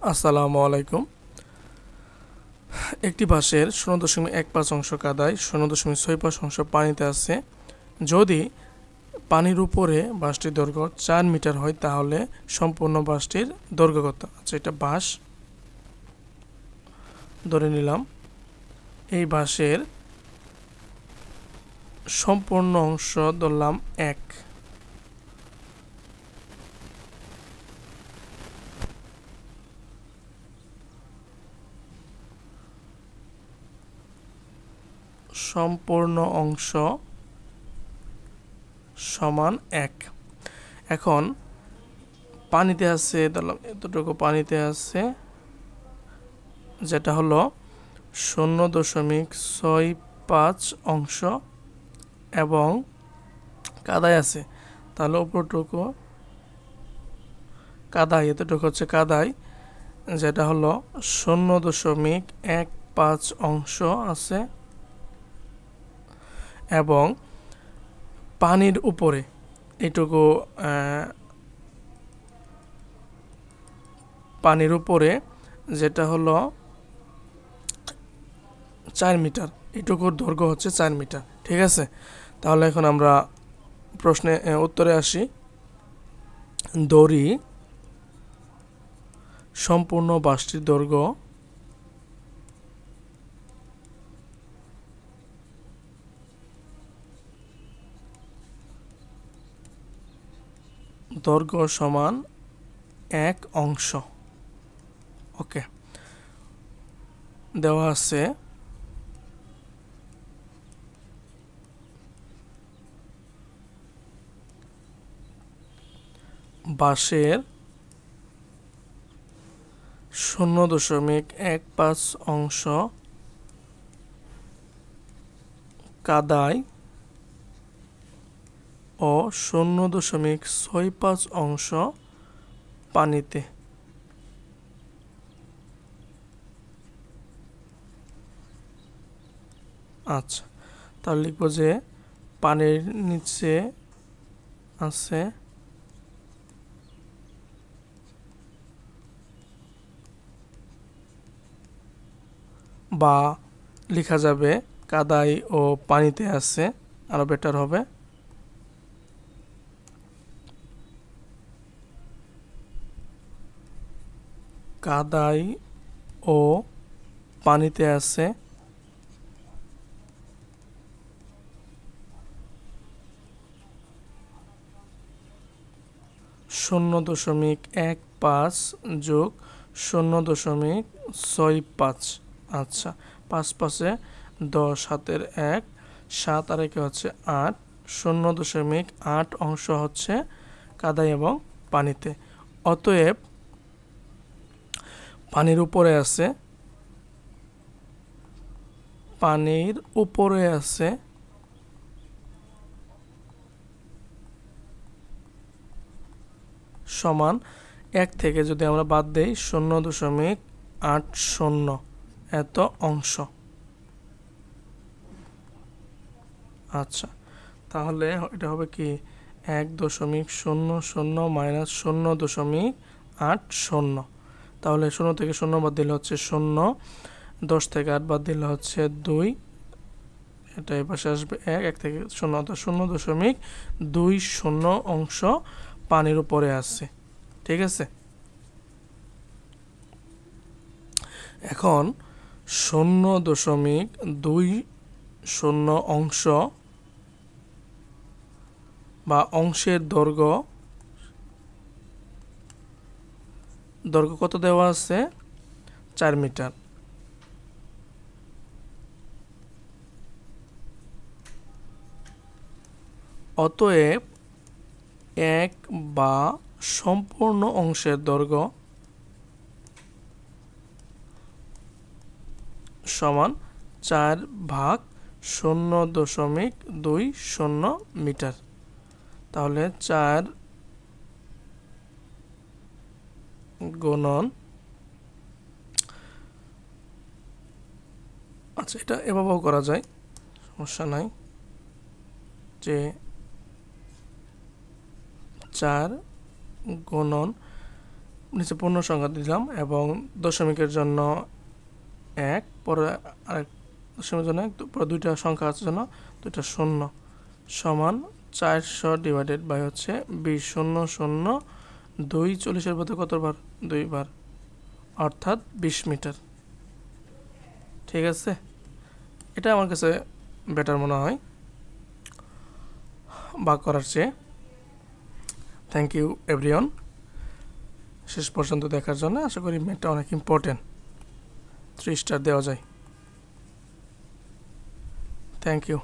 আসসালামু আলাইকুম। একটি বাঁশের 0.15 অংশ কাদায়, 0.6 অংশ পানিতে আছে। যদি পানির উপরে বাঁশটির দৈর্ঘ্য 4 মিটার হয় তাহলে সম্পূর্ণ বাঁশটির দৈর্ঘ্য কত? আচ্ছা, এটা বাঁশ ধরে নিলাম। এই বাঁশের সম্পূর্ণ অংশ ধরলাম 1। সম্পূর্ণ অংশ সমান 1। এখন পানিতে আছে, ধরলাম এতটুকু পানিতে আছে, যেটা হলো 0.65 অংশ, এবং কাদায় আছে, তাহলে উপরটুকু কাদায়, এতটুকু হচ্ছে কাদায়, যেটা হলো 0.15 অংশ আছে, এবং পানির উপরে এইটুকু পানির উপরে যেটা হলো 4 মিটার, এইটুকুর দৈর্ঘ্য হচ্ছে 4 মিটার। ঠিক আছে, তাহলে এখন আমরা প্রশ্নে উত্তরে আসি। দড়ি সম্পূর্ণ বাঁশটির দৈর্ঘ্য সমান 1 অংশ। ওকে, দেওয়া আছে বাঁশের 0.15 অংশ কাদায় ও 0.65 অংশ পানিতে। আচ্ছা, তাহলে লিখব যে পানির নিচে আছে বা লেখা যাবে কাদায় ও পানিতে আছে, আরো বেটার হবে। কাদায় ও পানিতে আছে 0.15 যোগ 0.65। আচ্ছা, 5 5-এ 10, হাতের 1, 7 আর 1 হচ্ছে 8, 0.8 অংশ হচ্ছে কাদায় এবং পানিতে। অতএব পানির উপরে আছে সমান 1 থেকে যদি আমরা বাদ দেই 0.80 এত অংশ। আচ্ছা, তাহলে এটা হবে কি 1.00 মাইনাস 0.80। তাহলে 0 থেকে 0 বাদ দিলে হচ্ছে 0, 10 থেকে 8 বাদ দিলে হচ্ছে 2, এটা এই পাশে আসবে 1, 1 থেকে 0, অর্থাৎ 0.20 অংশ পানির উপরে আছে। ঠিক আছে, এখন 0.20 অংশ বা অংশের দৈর্ঘ্য কত দেওয়া আছে? 4 মিটার। অতএব 1 বা সম্পূর্ণ অংশের দৈর্ঘ্য সমান 4/0.20 মিটার। তাহলে 4 গুণন, আচ্ছা এটা এভাবেও করা যায়, সমস্যা নাই, যে 4 গুণন নিচে পূর্ণ সংখ্যা দিলাম এবং দশমিকের জন্য 1, পরে আরেক দশমিকের জন্য 1, পরে দুইটা সংখ্যা আছে জন্য দুইটা শূন্য সমান 400 ডিভাইডেড বাই হচ্ছে 20 0 0 2 40-এর মধ্যে কতবার 2 বার অর্থাৎ 20 মিটার। ঠিক আছে, এটা আমার কাছে বেটার মনে হয় ভাগ করার চেয়ে। থ্যাংক ইউ এভরিওয়ান শেষ পর্যন্ত দেখার জন্য। আশা করি ম্যাথটা অনেক ইম্পর্টেন্ট, 3 স্টার দেওয়া যায়। Thank you.